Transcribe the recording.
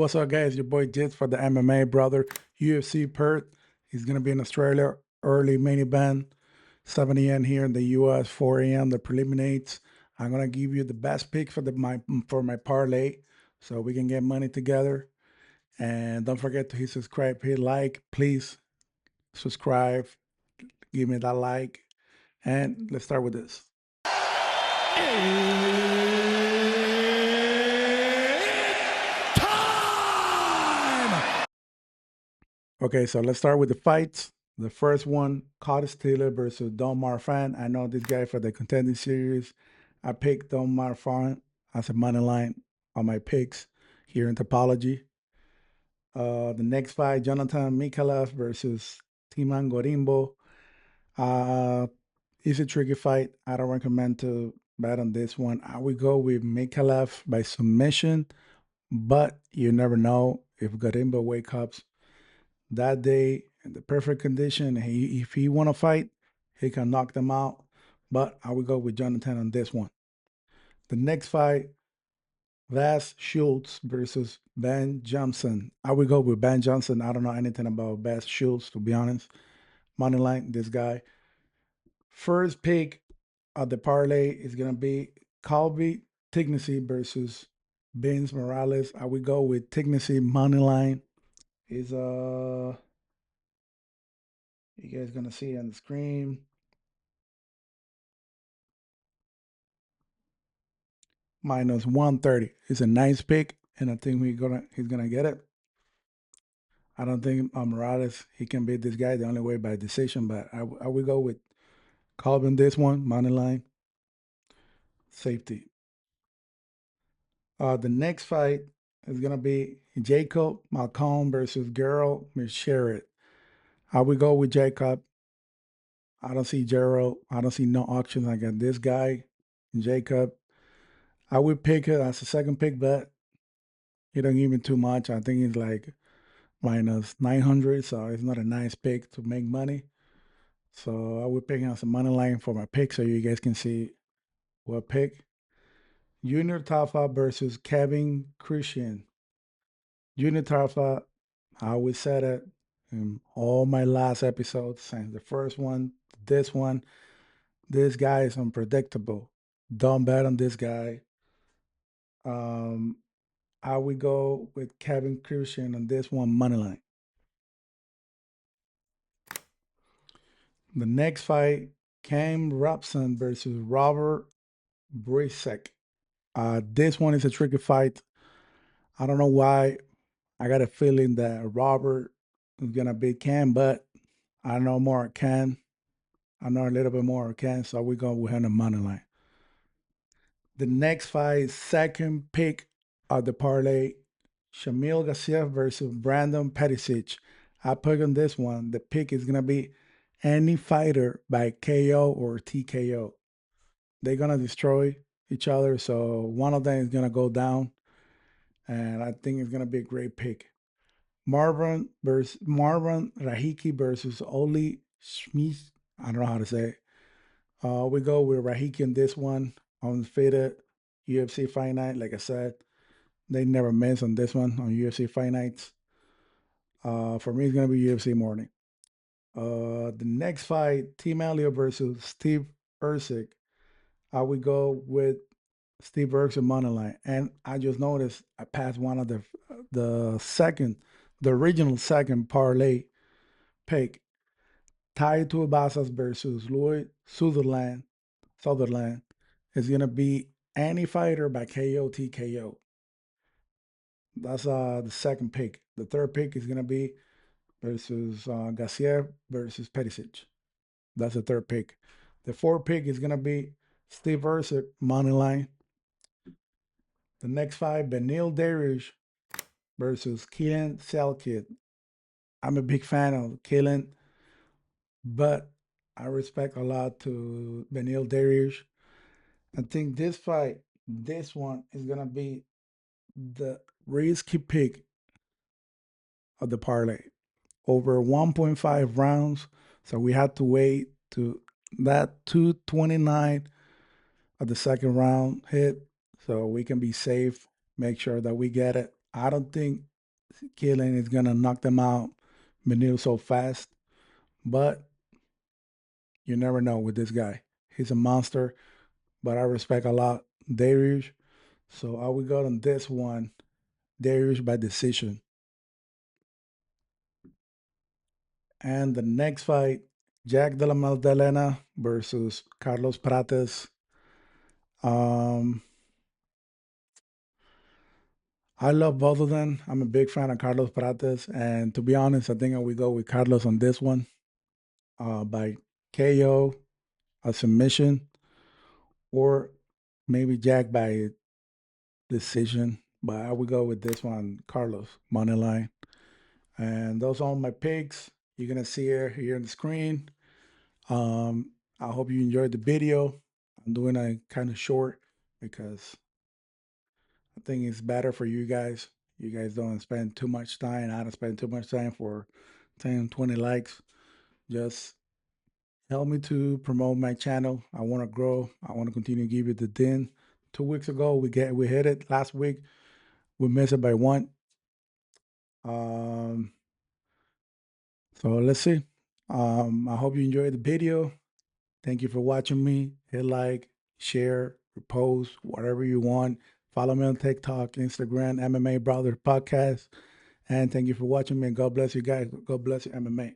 What's up, guys? Your boy Jits for the MMA brother. UFC Perth. He's gonna be in Australia. Early main event, 7 a.m. here in the US, 4 a.m. the preliminates. I'm gonna give you the best pick for my parlay, so we can get money together. And don't forget to hit subscribe, hit like, please subscribe, give me that like, and let's start with this. Okay, so let's start with the fights. The first one, Curtis Taylor versus Don Marfan. I know this guy for the contending series. I picked Don Marfan as a money line on my picks here in Topology. The next fight, Jonathan Mikhailov versus Timan Gorimbo. Uh, it's a tricky fight. I don't recommend to bet on this one. I would go with Mikhailov by submission, but you never know if Gorimbo wakes up that day in the perfect condition. If he want to fight, he can knock them out. But I will go with Jonathan on this one. The next fight, Vas Schultz versus Ben Johnson. I will go with Ben Johnson. I don't know anything about Vas Schultz, to be honest. Moneyline, this guy. First pick of the parlay is gonna be Colby Tignacy versus Vince Morales. I will go with Tignacy moneyline. Is you guys gonna see on the screen. Minus 130. It's a nice pick, and I think he's gonna get it. I don't think Morales he can beat this guy the only way by decision, but I will go with Colvin this one money line safety. The next fight is gonna be Jacob Malcolm versus Gerald Micheret. I will go with Jacob. I don't see Gerald. I don't see no options. I got this guy, Jacob. I would pick it as a second pick, but he don't give me too much. I think it's like minus 900, so it's not a nice pick to make money. So I would pick out some money line for my pick so you guys can see what pick. Junior Tafa versus Kevin Christian. Junior Tafa, I always said it in all my last episodes, since the first one, this one. This guy is unpredictable. Don't bet on this guy. Um, I would go with Kevin Christian on this one money line. The next fight, Cam Robson versus Robert Bracek. This one is a tricky fight. I don't know why. I got a feeling that Robert is gonna beat Cam, but I know more Cam. I know a little bit more Cam, so we go with him the money line. The next fight, second pick of the parlay, Shamil Garcia versus Brandon Petisic. I put on this one. The pick is gonna be any fighter by KO or TKO. They're gonna destroy each other, so one of them is gonna go down, and I think it's gonna be a great pick. Marvin Rahiki versus Oli Schmidt. I don't know how to say it. We go with Rahiki in this one. Undefeated UFC Fight Night. Like I said, they never miss on this one on UFC Fight Nights. For me, it's gonna be UFC morning. The next fight, Team Elliott versus Steve Ercik. I would go with Steve Ercik money line, and I just noticed I passed one of the original second parlay pick. Tai Tuivasa versus Lloyd Sutherland is gonna be any fighter by KO TKO. That's the second pick. The third pick is gonna be versus Garcia versus Petisic. That's the third pick. The fourth pick is gonna be Steve Ercik money line. The next fight, Benil Darius versus Keelan Selkid. I'm a big fan of Keelan, but I respect a lot to Benil Darius. I think this one is gonna be the risky pick of the parlay. Over 1.5 rounds. So we had to wait to that 229 of the second round hit so we can be safe, make sure that we get it. I don't think killing is gonna knock them out. Benil so fast, but you never know with this guy. He's a monster, but I respect a lot Darius. So I will go on this one, Darius by decision. And the next fight, Jack Della versus Carlos Prates. Um, I love both of them. I'm a big fan of Carlos Prates, and to be honest, I think I will go with Carlos on this one, by KO, a submission, or maybe Jack by decision. But I would go with this one, Carlos, money line. And those are my picks. You're gonna see here on the screen. I hope you enjoyed the video. I'm doing a kind of short because I think it's better for you guys. You guys don't spend too much time. I don't spend too much time for 10, 20 likes. Just help me to promote my channel. I want to grow. I want to continue to give you the din. 2 weeks ago, we hit it. Last week, we missed it by one. Um, so let's see. I hope you enjoyed the video. Thank you for watching me. Hit like, share, repost, whatever you want. Follow me on TikTok, Instagram, MMA Brother Podcast. And thank you for watching me. And God bless you guys. God bless you, MMA.